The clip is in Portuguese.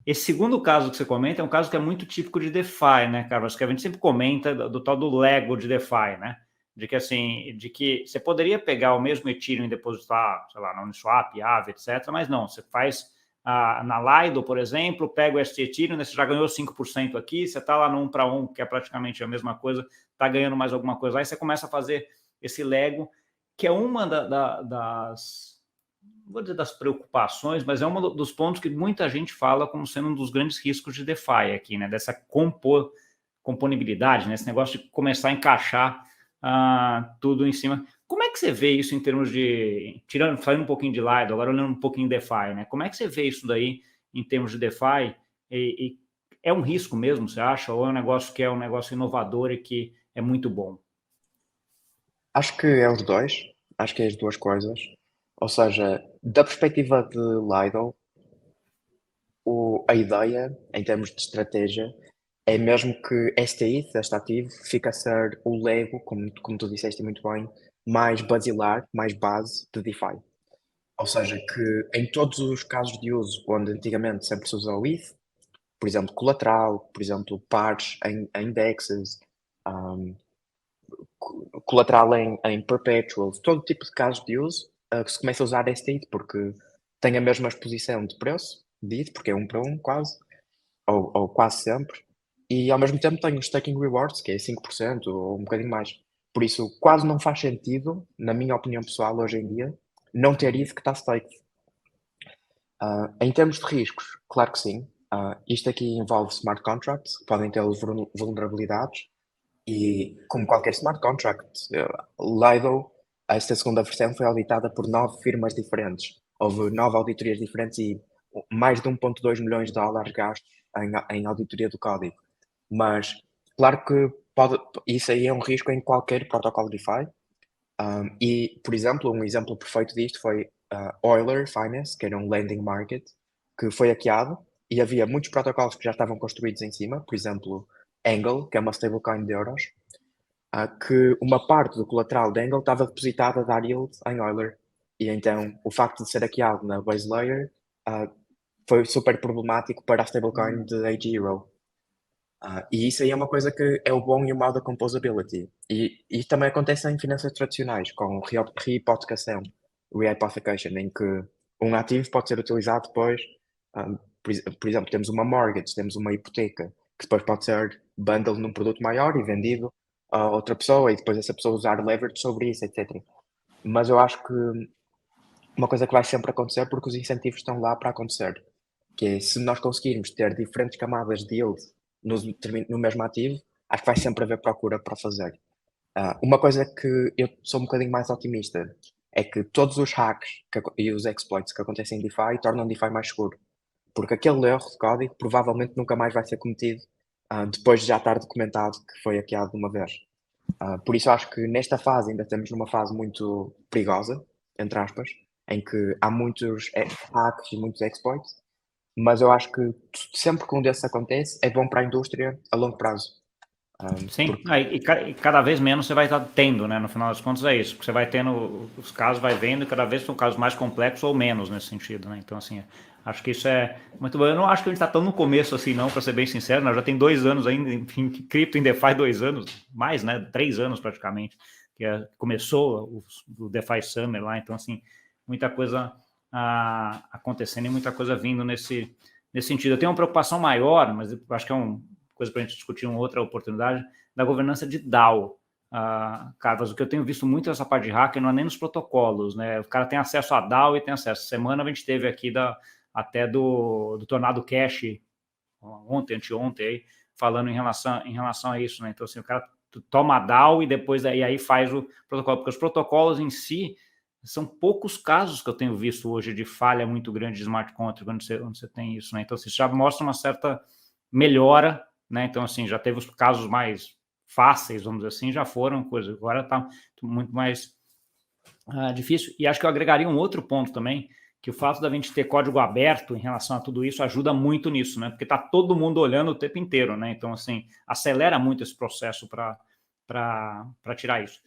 Esse segundo caso que você comenta é um caso que é muito típico de DeFi, né, Carlos? Que a gente sempre comenta do tal do Lego de DeFi, né? De que você poderia pegar o mesmo Ethereum e depositar, sei lá, na Uniswap, Aave, etc., mas não, você faz na Lido, por exemplo, pega o ST Ethereum, né, você já ganhou 5% aqui, você está lá no 1 para 1, que é praticamente a mesma coisa, está ganhando mais alguma coisa, aí você começa a fazer esse Lego, que é uma das, não vou dizer das preocupações, mas é um dos pontos que muita gente fala como sendo um dos grandes riscos de DeFi aqui, né, dessa componibilidade, né, esse negócio de começar a encaixar tudo em cima. Como é que você vê isso em termos de, saindo um pouquinho de Lido, agora olhando um pouquinho de DeFi, né? Como é que você vê isso daí em termos de DeFi? E é um risco mesmo, você acha? Ou é um negócio que é um negócio inovador e que é muito bom? Acho que é os dois, acho que é as duas coisas. Ou seja, da perspectiva de Lido, a ideia, em termos de estratégia, é mesmo que este ETH, este ativo, fica a ser o Lego, como tu disseste muito bem, mais basilar, mais base de DeFi. Ou seja, que em todos os casos de uso onde antigamente sempre se usou o ETH, por exemplo, colateral, por exemplo, pares em DEXs, um, colateral em perpetuals, todo tipo de casos de uso, que se começa a usar este ETH porque tem a mesma exposição de preço de ETH, porque é um para um quase, ou quase sempre, e ao mesmo tempo tem os staking rewards, que é 5% ou um bocadinho mais. Por isso, quase não faz sentido, na minha opinião pessoal, hoje em dia, não ter ETH que está staked. Em termos de riscos, claro que sim. Isto aqui envolve smart contracts, que podem ter vulnerabilidades, e como qualquer smart contract, Lido, esta segunda versão foi auditada por 9 firmas diferentes. Houve 9 auditorias diferentes e mais de 1,2 milhões de dólares gastos em auditoria do código. Mas, claro que isso aí é um risco em qualquer protocolo DeFi. E, por exemplo, um exemplo perfeito disto foi Euler Finance, que era um lending market, que foi hackeado e havia muitos protocolos que já estavam construídos em cima, por exemplo, Angle, que é uma stablecoin de euros, que uma parte do colateral de Angle estava depositada a dar yield em Euler. E então o facto de ser hackeado na base layer foi super problemático para a stablecoin de AGERO. E isso aí é uma coisa que é o bom e o mau da composability. E isso também acontece em finanças tradicionais, com rehipotecação, rehypothecation, em que um ativo pode ser utilizado depois, por exemplo, temos uma mortgage, temos uma hipoteca, que depois pode ser bundled num produto maior e vendido a outra pessoa, e depois essa pessoa usar leverage sobre isso, etc. Mas eu acho que uma coisa que vai sempre acontecer, porque os incentivos estão lá para acontecer, que é se nós conseguirmos ter diferentes camadas de yield no mesmo ativo, acho que vai sempre haver procura para fazer. Uma coisa que eu sou um bocadinho mais otimista é que todos os hacks e os exploits que acontecem em DeFi tornam o DeFi mais seguro, porque aquele erro de código provavelmente nunca mais vai ser cometido depois de já estar documentado que foi hackeado de uma vez. Por isso acho que nesta fase ainda estamos numa fase muito perigosa, entre aspas, em que há muitos hacks e muitos exploits, mas eu acho que sempre que um desses acontece é bom para a indústria a longo prazo. Sim, Porque e cada vez menos você vai estar tendo, né? No final das contas é isso, porque você vai tendo os casos, vai vendo, e cada vez são casos mais complexos ou menos nesse sentido, né? Então, assim, acho que isso é muito bom. Eu não acho que a gente está tão no começo assim, não, para ser bem sincero, né? Já tem 2 anos ainda, enfim, cripto em DeFi 2 anos, mais, né? 3 anos praticamente, que começou o DeFi Summer lá, então, assim, muita coisa acontecendo e muita coisa vindo nesse sentido. Eu tenho uma preocupação maior, mas eu acho que é coisa para a gente discutir em outra oportunidade, da governança de DAO. Carlos, o que eu tenho visto muito nessa parte de hacker não é nem nos protocolos, né? O cara tem acesso a DAO e tem acesso. Semana a gente teve aqui até do Tornado Cash, ontem, anteontem, aí, falando em relação a isso, né? Então, assim, o cara toma a DAO e depois aí faz o protocolo, porque os protocolos em si são poucos casos que eu tenho visto hoje de falha muito grande de smart contract onde você tem isso, né? Então, isso já mostra uma certa melhora, né? Então, assim, já teve os casos mais fáceis, vamos dizer assim, já foram coisas. Agora está muito mais difícil. E acho que eu agregaria um outro ponto também, que o fato da gente ter código aberto em relação a tudo isso ajuda muito nisso, né? Porque está todo mundo olhando o tempo inteiro, né? Então, assim, acelera muito esse processo para tirar isso.